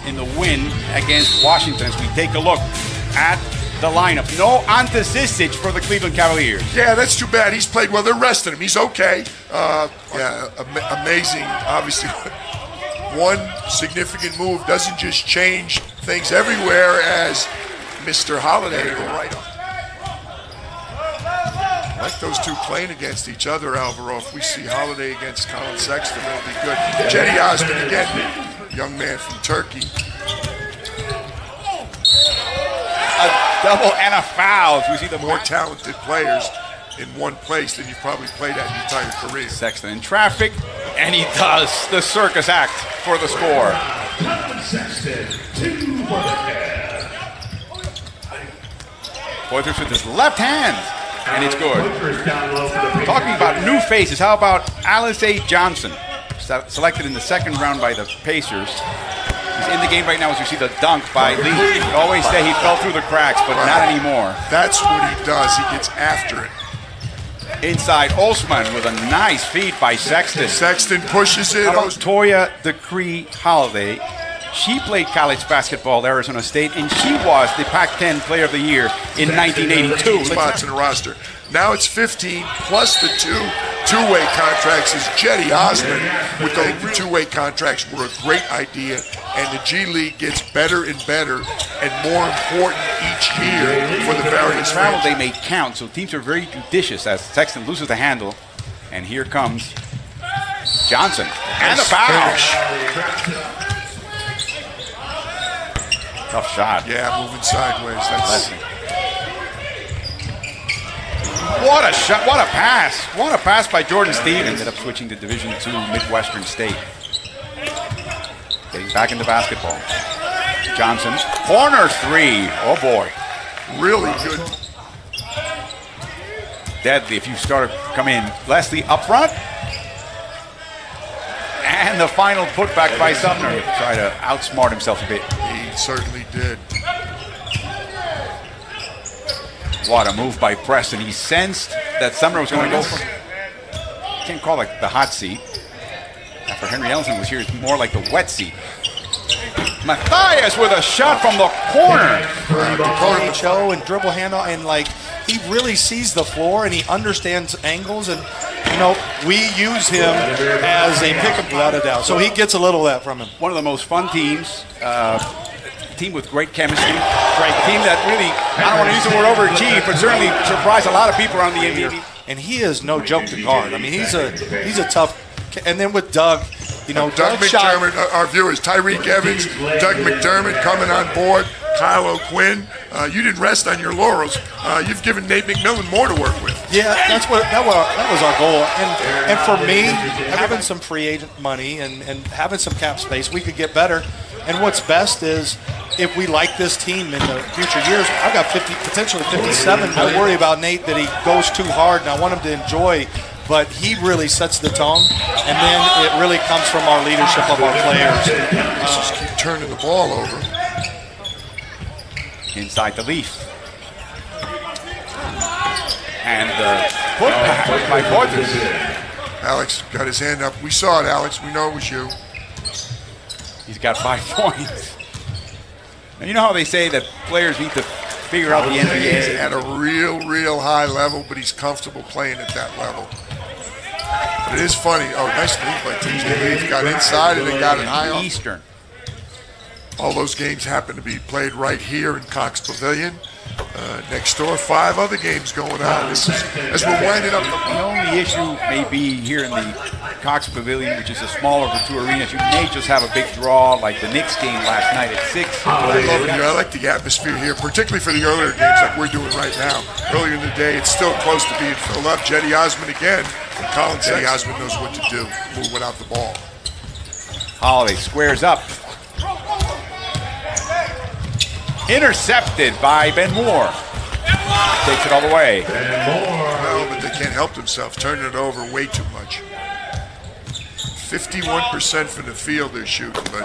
In the win against Washington, as we take a look at the lineup. No Ante Zizic for the Cleveland Cavaliers. Yeah, that's too bad. He's played well. They're resting him. He's okay. Amazing. Obviously, one significant move doesn't just change things everywhere as Mr. Holiday go right on. I like those two playing against each other, Alvaro. If we see Holiday against Colin Sexton, it'll be good. Cedi Osman again, young man from Turkey. A double and a foul. We see the more talented players in one place than you've probably played at your entire career. Sexton in traffic, and he does the circus act for the score. Poitras with his left hand, and it's good. Talking about new faces, how about Alice A. Johnson, selected in the second round by the Pacers. He's in the game right now as you see the dunk by Lee. We always say he fell through the cracks, but not anymore. That's what he does. He gets after it. Inside, Osman with a nice feed by Sexton. Sexton pushes it. How about Toya Decree Holiday? She played college basketball at Arizona State, and she was the Pac-10 Player of the Year in 1982. Spots in the roster. Now it's 15 plus the two-way contracts. Is Cedi Osman with the two-way contracts were a great idea, and the G League gets better and better and more important each year for the various travel they may count, so teams are very judicious as Sexton loses the handle, and here comes Johnson and a foul. Tough shot. Yeah, moving sideways. That's what a shot, what a pass. What a pass by Jordan Stevens. Ended up switching to Division II Midwestern State. Getting back into basketball. Johnson, corner three. Oh boy. Really good. Deadly if you start to come in. Leslie up front. And the final putback by Sumner. Try to outsmart himself a bit. He certainly did. What a move by Preston. He sensed that Sumner was going to go for, can't call it the hot seat. After Henry Ellison was here, it's more like the wet seat. Matthias with a shot from the corner. Show and dribble handle, and like he really sees the floor and he understands angles, and you know we use him as a pickup without a doubt. So he gets a little of that from him. One of the most fun teams. Team with great chemistry, great team that really, I don't want to use the word overachieve, but certainly surprised a lot of people around the NBA. And he is no joke to guard. I mean, he's a tough. And then with Doug, you know, Doug McDermott, our viewers, Tyreek Evans, Doug McDermott coming on board, Kyle O'Quinn. You didn't rest on your laurels. You've given Nate McMillan more to work with. Yeah, that was our goal. And for me, having some free agent money and having some cap space, we could get better. And what's best is if we like this team in the future years, I've got potentially 57. I worry about Nate that he goes too hard, and I want him to enjoy, but he really sets the tone, and then it really comes from our leadership of our players. Let's just keep turning the ball over. Inside the Leaf. And the putback by Poitras. Alex got his hand up. We saw it, Alex. We know it was you. He's got 5 points. And you know how they say that players need to figure out the NBA? He's at a real high level, but he's comfortable playing at that level. But it is funny. Oh, nice move by TJ Leaf. Got inside and then got it high on Eastern. All those games happen to be played right here in Cox Pavilion. Next door, 5 other games going on. This is, as we're winding up the only issue may be here in the Cox Pavilion, which is a smaller of the 2 arenas. You may just have a big draw like the Knicks game last night at 6. I like the atmosphere here, particularly for the earlier games like we're doing right now. Earlier in the day, it's still close to being filled up. Cedi Osman again. And Colin Cedi Osman knows what to do. Move without the ball. Holiday squares up. Intercepted by Ben Moore. Takes it all the way. No, but they can't help themselves. Turning it over way too much. 51% from the field they're shooting, but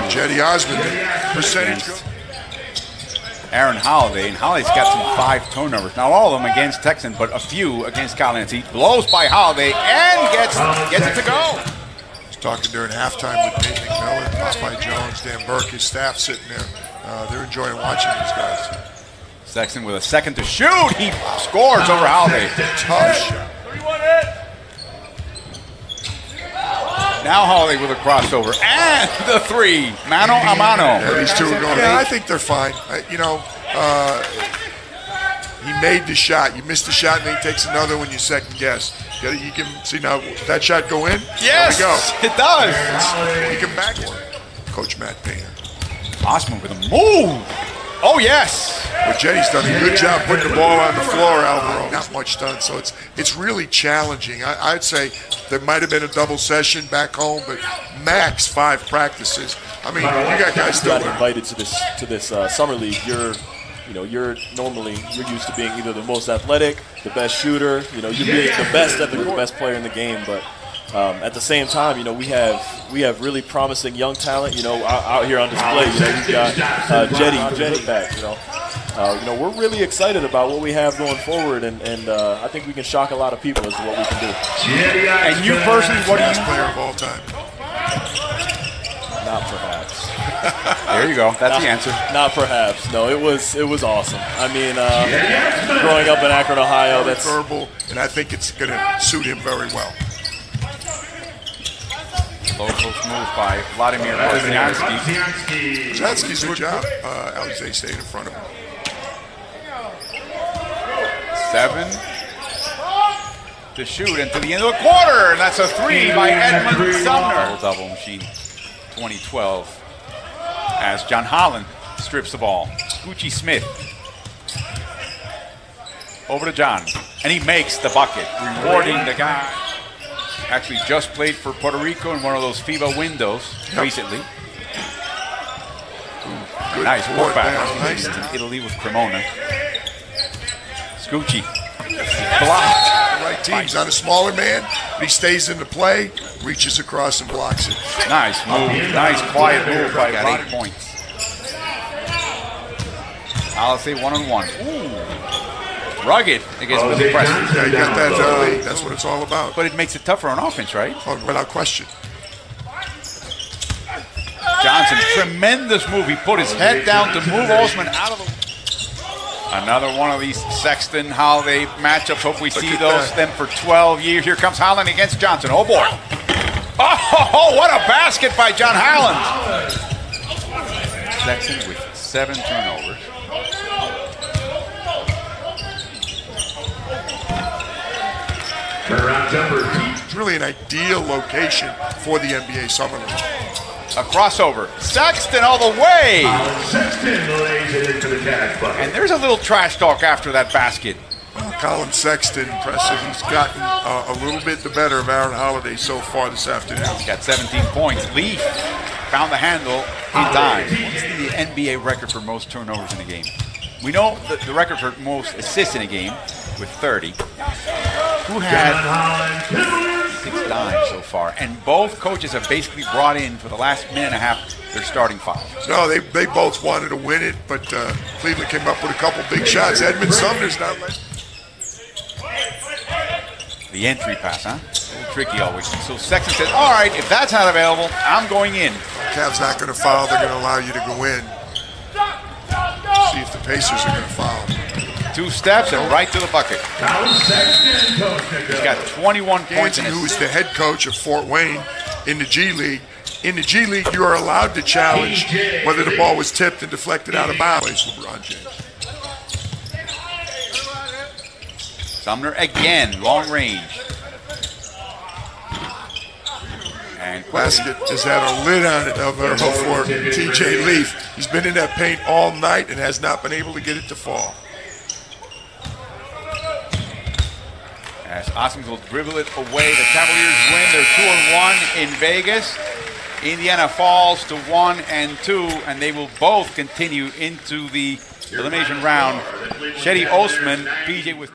Cedi Osman, percentage. Aaron Holiday, and Holiday's got some 5 turnovers. Not all of them against Texan, but a few against Collins. He blows by Holiday and gets it to go. talking during halftime with Nate McMillan, Popeye Jones, Dan Burke, his staff sitting there. They're enjoying watching these guys. Sexton with a second to shoot. He scores over Holiday. Tough shot. Now Holiday with a crossover and the three. Mano a mano. Yeah, these two are going. Yeah, I think they're fine. He made the shot. You missed the shot, and then he takes another one. You second guess. You can see now that shot go in. Yes, there we it does. He can back one. Coach Matt Painter. Osman with a move. Oh yes. But Jetty's done a good job putting the ball on the floor, Alvaro. Not much done, so it's really challenging. I'd say there might have been a double session back home, but max 5 practices. I mean, you got guys still invited to this summer league. You're used to being either the most athletic, the best shooter. You're being the best player in the game, but. At the same time, we have really promising young talent, out here on display. We've got Jetty back. We're really excited about what we have going forward, and I think we can shock a lot of people as to what we can do. And you personally, what do you player of all time? Not perhaps. There you go. That's the answer. Not perhaps. No, it was awesome. I mean, growing up in Akron, Ohio, that's verbal, and I think it's going to suit him very well. Low post move by Vladimir Wozniacki. Wozniacki's good job. Alize stayed in front of him. 7 to shoot and to the end of the quarter, and that's a 3 by Edmund Sumner. Double machine 2012 as John Holland strips the ball. Gucci Smith over to John, and he makes the bucket, rewarding the guy. Actually just played for Puerto Rico in one of those FIBA windows recently. Nice work back. Nice in Italy with Cremona. Scucci blocked. Right team's on a smaller man, but he stays in the play, reaches across and blocks it. Nice move. Nice quiet move by got 8 points. Alize 1-on-1. Ooh. Rugged against Billy Preston. Yeah, you got that. That's what it's all about. But it makes it tougher on offense, right? Oh, without question. Johnson, tremendous move. He put his head down to move Osman out of the... Another one of these Sexton Holiday matchups. Hope we see them for 12 years. Here comes Holland against Johnson. Oh, boy. Oh, what a basket by John Holland. Sexton with 7 turnovers. It's really an ideal location for the NBA Summer League. A crossover. Sexton all the way. Sexton lays it into the cash bucket. And there's a little trash talk after that basket. Colin Sexton, impressive. He's gotten a little bit the better of Aaron Holiday so far this afternoon. He's got 17 points. Leaf found the handle in time. What's the NBA record for most turnovers in a game? We know the record for most assists in a game with 30. Who had 6 dimes so far? And both coaches have basically brought in for the last minute and a half their starting 5. No, they both wanted to win it, but Cleveland came up with a couple big shots. Edmund Sumner's not letting. The entry pass, huh? A little tricky always. So Sexton said, all right, if that's not available, I'm going in. Cavs not going to foul. They're going to allow you to go in. See if the Pacers are going to foul. 2 steps and right to the bucket. He's got 21 points. Who is the head coach of Fort Wayne in the G League. In the G League, you are allowed to challenge whether the ball was tipped and deflected out of bounds. LeBron James. Sumner again, long range. And basket has had a lid on it for TJ Leaf. He's been in that paint all night and has not been able to get it to fall. As Osmond will dribble it away, the Cavaliers win. They're 2-1 in Vegas. Indiana falls to 1-2, and they will both continue into the elimination round. Shetty Osman, PJ with